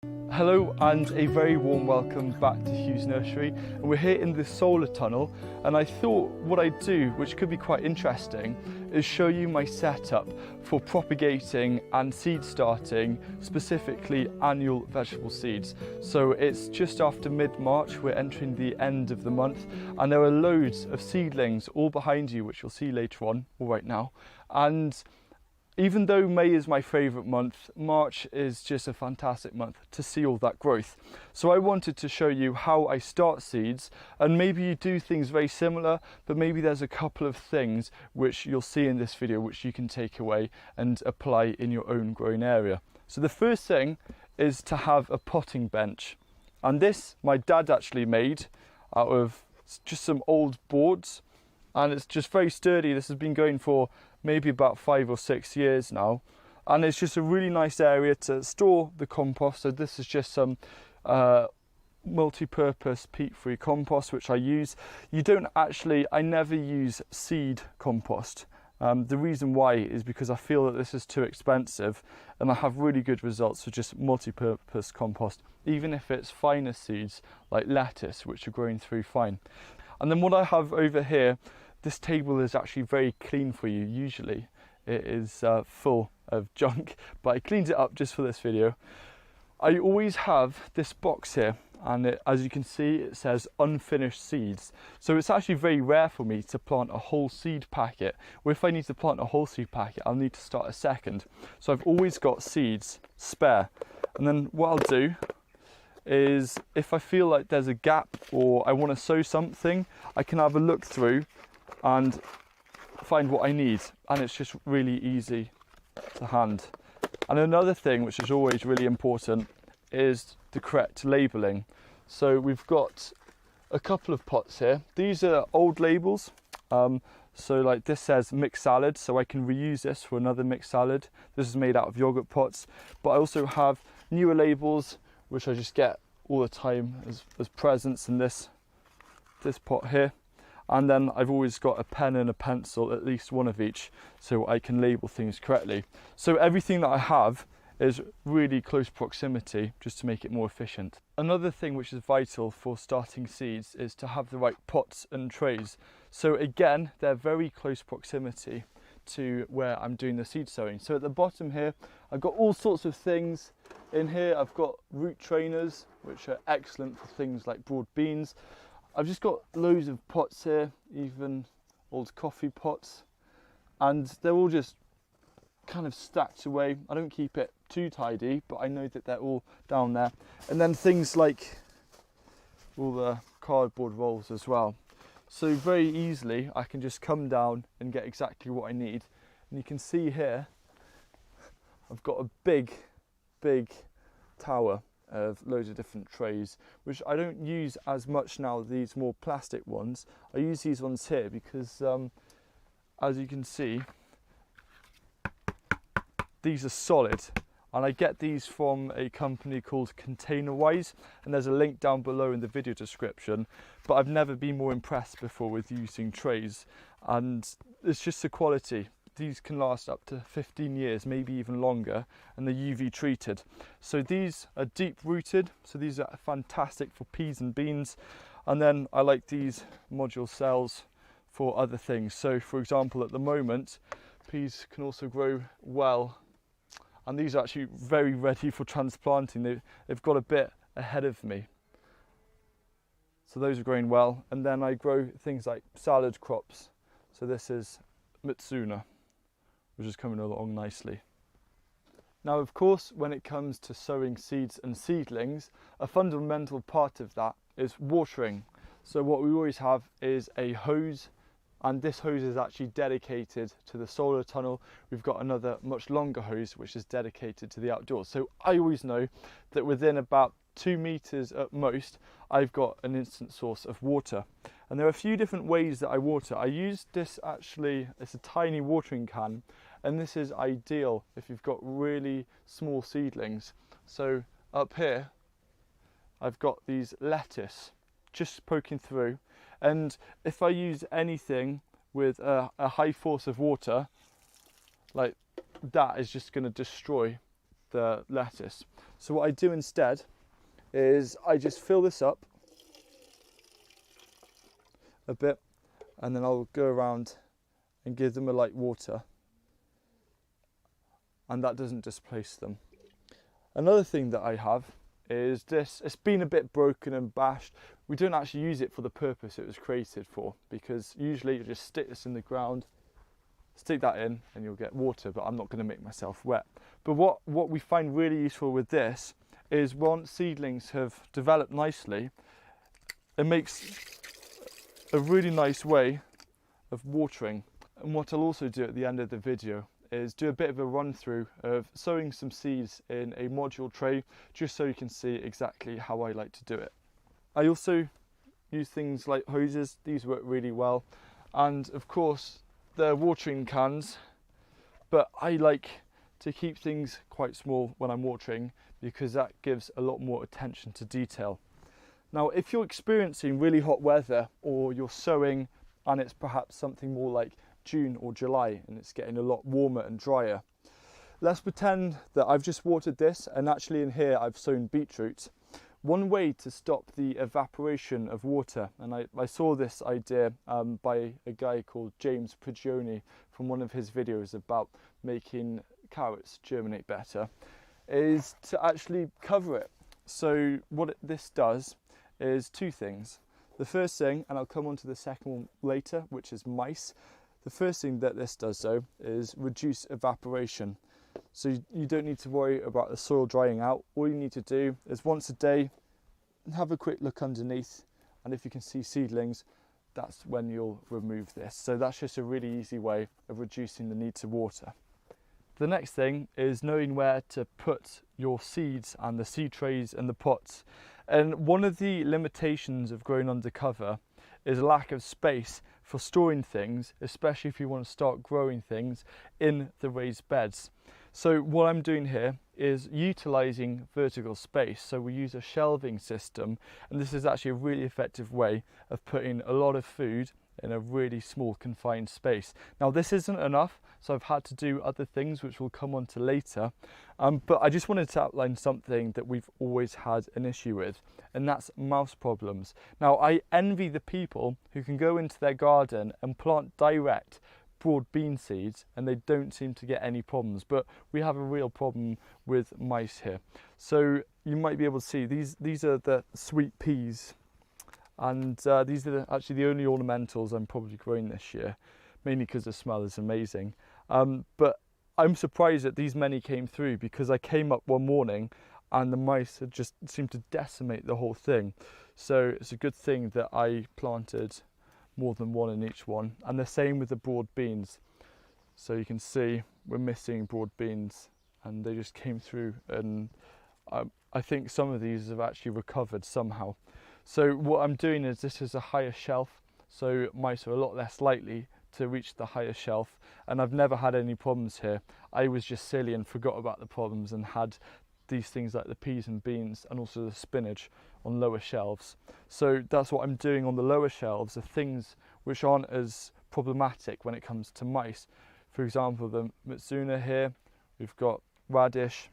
Hello and a very warm welcome back to Hugh's Nursery. And we're here in the solar tunnel, and I thought what I'd do, which could be quite interesting, is show you my setup for propagating and seed starting, specifically annual vegetable seeds. So it's just after mid-March, we're entering the end of the month, and there are loads of seedlings all behind you, which you'll see later on, or right now. And even though May is my favourite month, March is just a fantastic month to see all that growth. So I wanted to show you how I start seeds, and maybe you do things very similar, but maybe there's a couple of things which you'll see in this video which you can take away and apply in your own growing area. So the first thing is to have a potting bench. And this my dad actually made out of just some old boards, and it's just very sturdy. This has been going for maybe about 5 or 6 years now, and it's just a really nice area to store the compost. So this is just some multi-purpose peat-free compost which I use. I never use seed compost. The reason why is because I feel that this is too expensive, and I have really good results with just multi-purpose compost, even if it's finer seeds like lettuce, which are growing through fine. And then what I have over here, this table is actually very clean for you. Usually it is full of junk, but I cleaned it up just for this video. I always have this box here, and as you can see, it says unfinished seeds. So it's actually very rare for me to plant a whole seed packet, or if I need to plant a whole seed packet, I'll need to start a second. So I've always got seeds spare. And then what I'll do is, if I feel like there's a gap or I want to sow something, I can have a look through and find what I need, and it's just really easy to hand. And another thing which is always really important is the correct labelling. So we've got a couple of pots here. These are old labels, so like this says mixed salad, so I can reuse this for another mixed salad. This is made out of yogurt pots, but I also have newer labels which I just get all the time as presents in this pot here. And then I've always got a pen and a pencil, at least one of each, so I can label things correctly. So everything that I have is really close proximity, just to make it more efficient. Another thing which is vital for starting seeds is to have the right pots and trays. So again, they're very close proximity to where I'm doing the seed sowing. So at the bottom here, I've got all sorts of things in here. I've got root trainers, which are excellent for things like broad beans. I've just got loads of pots here, even old coffee pots, and they're all just kind of stacked away. I don't keep it too tidy, but I know that they're all down there. And then things like all the cardboard rolls as well. So very easily I can just come down and get exactly what I need. And you can see here I've got a big tower of loads of different trays, which I don't use as much now, these more plastic ones. I use these ones here because as you can see, these are solid, and I get these from a company called Containerwise, and there's a link down below in the video description. But I've never been more impressed before with using trays, and it's just the quality. These can last up to 15 years, maybe even longer, and they're UV treated. So these are deep rooted, so these are fantastic for peas and beans. And then I like these module cells for other things. So for example, at the moment, peas can also grow well, and these are actually very ready for transplanting. They've got a bit ahead of me. So those are growing well. And then I grow things like salad crops. So this is Mitsuna, which is coming along nicely. Now, of course, when it comes to sowing seeds and seedlings, a fundamental part of that is watering. So what we always have is a hose, and this hose is actually dedicated to the solar tunnel. We've got another much longer hose which is dedicated to the outdoors. So I always know that within about 2 meters at most, I've got an instant source of water. And there are a few different ways that I water. I use this, actually, it's a tiny watering can, and this is ideal if you've got really small seedlings. So up here, I've got these lettuce just poking through, and if I use anything with a high force of water, like that is just going to destroy the lettuce. So what I do instead is I just fill this up a bit, and then I'll go around and give them a light water, and that doesn't displace them. Another thing that I have is this. It's been a bit broken and bashed. We don't actually use it for the purpose it was created for, because usually you just stick this in the ground, stick that in, and you'll get water, but I'm not going to make myself wet. But what we find really useful with this is once seedlings have developed nicely, it makes a really nice way of watering. And what I'll also do at the end of the video is do a bit of a run through of sowing some seeds in a module tray, just so you can see exactly how I like to do it. I also use things like hoses. These work really well, and of course they're watering cans, but I like to keep things quite small when I'm watering because that gives a lot more attention to detail. Now, if you're experiencing really hot weather, or you're sowing and it's perhaps something more like June or July and it's getting a lot warmer and drier, let's pretend that I've just watered this, and actually in here I've sown beetroot. One way to stop the evaporation of water, and I saw this idea by a guy called James Prigioni from one of his videos about making carrots germinate better, is to actually cover it. So what this does is two things. The first thing, and I'll come on to the second one later, which is mice. The first thing that this does though is reduce evaporation. So you don't need to worry about the soil drying out. All you need to do is once a day have a quick look underneath, and if you can see seedlings, that's when you'll remove this. So that's just a really easy way of reducing the need to water. The next thing is knowing where to put your seeds and the seed trays and the pots. And one of the limitations of growing under cover is a lack of space for storing things, especially if you want to start growing things in the raised beds. So what I'm doing here is utilising vertical space. So we use a shelving system, and this is actually a really effective way of putting a lot of food in a really small confined space. Now this isn't enough, so I've had to do other things which we'll come on to later, but I just wanted to outline something that we've always had an issue with, and that's mouse problems. Now I envy the people who can go into their garden and plant direct broad bean seeds and they don't seem to get any problems, but we have a real problem with mice here. So you might be able to see these are the sweet peas, and these are actually the only ornamentals I'm probably growing this year, mainly because the smell is amazing. But I'm surprised that these many came through, because I came up one morning and the mice had just seemed to decimate the whole thing. So it's a good thing that I planted more than one in each one. And the same with the broad beans. So you can see we're missing broad beans and they just came through, and I think some of these have actually recovered somehow. So what I'm doing is, this is a higher shelf, so mice are a lot less likely to reach the higher shelf, and I've never had any problems here. I was just silly and forgot about the problems and had these things like the peas and beans and also the spinach on lower shelves. So that's what I'm doing on the lower shelves, are things which aren't as problematic when it comes to mice. For example, the Mitsuna here, we've got radish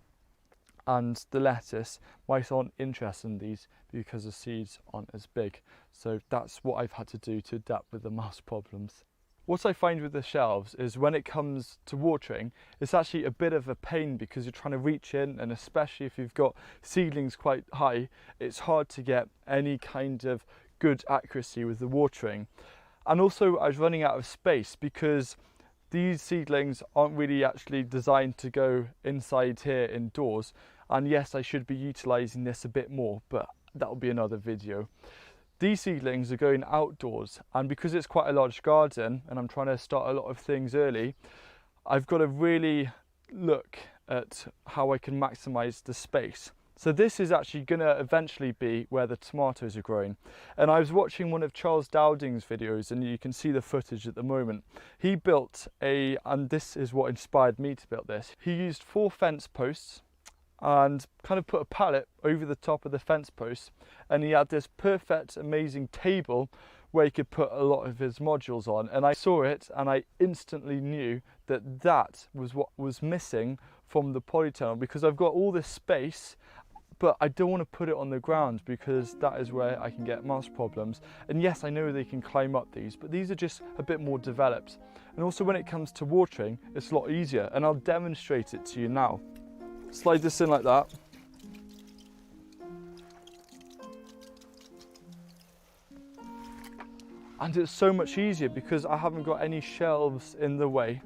and the lettuce. Mice aren't interested in these because the seeds aren't as big. So that's what I've had to do to adapt with the mouse problems. What I find with the shelves is when it comes to watering, it's actually a bit of a pain because you're trying to reach in, and especially if you've got seedlings quite high, it's hard to get any kind of good accuracy with the watering. And also I was running out of space because these seedlings aren't really actually designed to go inside here indoors. And yes, I should be utilising this a bit more, but that'll be another video. These seedlings are going outdoors, and because it's quite a large garden and I'm trying to start a lot of things early, I've got to really look at how I can maximise the space. So this is actually going to eventually be where the tomatoes are growing. And I was watching one of Charles Dowding's videos, and you can see the footage at the moment. He built and this is what inspired me to build this. He used 4 fence posts and kind of put a pallet over the top of the fence posts, and he had this perfect, amazing table where he could put a lot of his modules on. And I saw it and I instantly knew that that was what was missing from the polytunnel, because I've got all this space, but I don't want to put it on the ground because that is where I can get mouse problems. And yes, I know they can climb up these, but these are just a bit more developed. And also when it comes to watering, it's a lot easier, and I'll demonstrate it to you now. Slide this in like that. And it's so much easier because I haven't got any shelves in the way.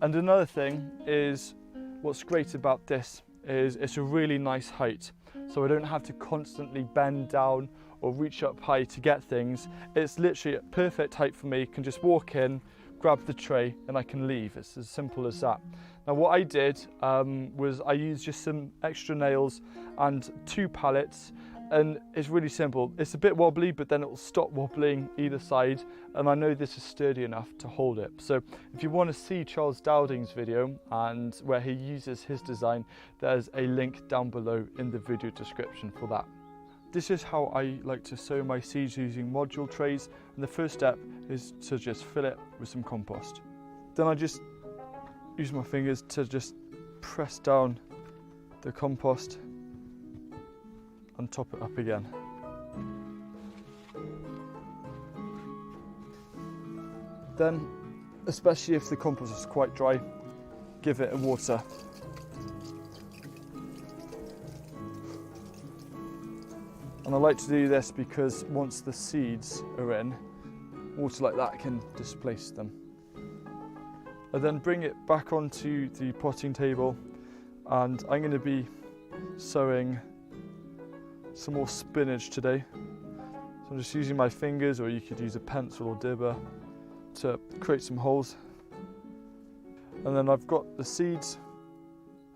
And another thing is, what's great about this is it's a really nice height. So I don't have to constantly bend down or reach up high to get things. It's literally a perfect height for me. I can just walk in, grab the tray, and I can leave. It's as simple as that. Now what I did was I used just some extra nails and 2 pallets, and it's really simple. It's a bit wobbly, but then it will stop wobbling either side, and I know this is sturdy enough to hold it. So if you want to see Charles Dowding's video and where he uses his design, there's a link down below in the video description for that. This is how I like to sow my seeds using module trays, and the first step is to just fill it with some compost. Then I just use my fingers to just press down the compost and top it up again. Then, especially if the compost is quite dry, give it a water. And I like to do this because once the seeds are in, water like that can displace them. I then bring it back onto the potting table, and I'm going to be sowing some more spinach today. So I'm just using my fingers, or you could use a pencil or dibber to create some holes. And then I've got the seeds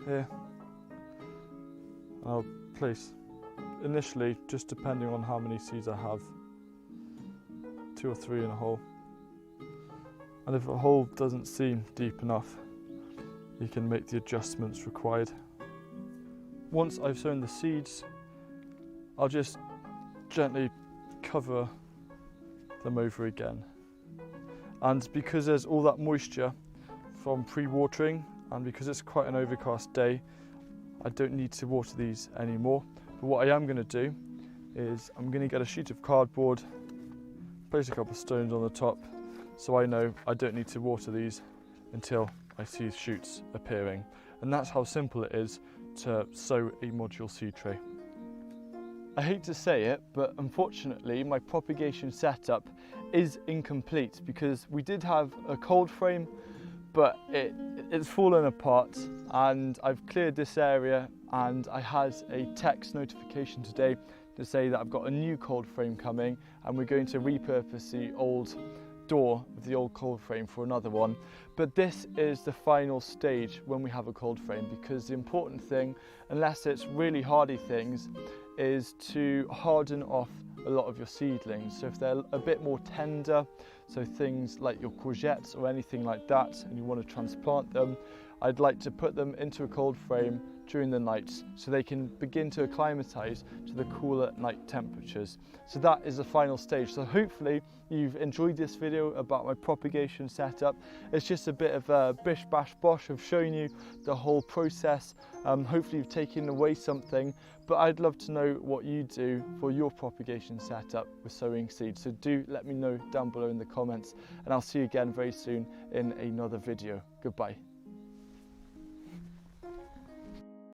here. I'll place initially, just depending on how many seeds I have, 2 or 3 in a hole. And if a hole doesn't seem deep enough, you can make the adjustments required. Once I've sown the seeds, I'll just gently cover them over again. And because there's all that moisture from pre-watering, and because it's quite an overcast day, I don't need to water these anymore. But what I am going to do is I'm going to get a sheet of cardboard, place a couple of stones on the top, so I know I don't need to water these until I see shoots appearing. And that's how simple it is to sow a module seed tray. I hate to say it, but unfortunately my propagation setup is incomplete because we did have a cold frame, but it's fallen apart, and I've cleared this area, and I had a text notification today to say that I've got a new cold frame coming, and we're going to repurpose the old door of the old cold frame for another one. But this is the final stage when we have a cold frame, because the important thing, unless it's really hardy things, is to harden off a lot of your seedlings. So if they're a bit more tender, so things like your courgettes or anything like that, and you want to transplant them, I'd like to put them into a cold frame during the nights so they can begin to acclimatise to the cooler night temperatures. So that is the final stage. So hopefully you've enjoyed this video about my propagation setup. It's just a bit of a bish bash bosh of showing you the whole process. Hopefully you've taken away something, but I'd love to know what you do for your propagation setup with sowing seeds. So do let me know down below in the comments, and I'll see you again very soon in another video. Goodbye.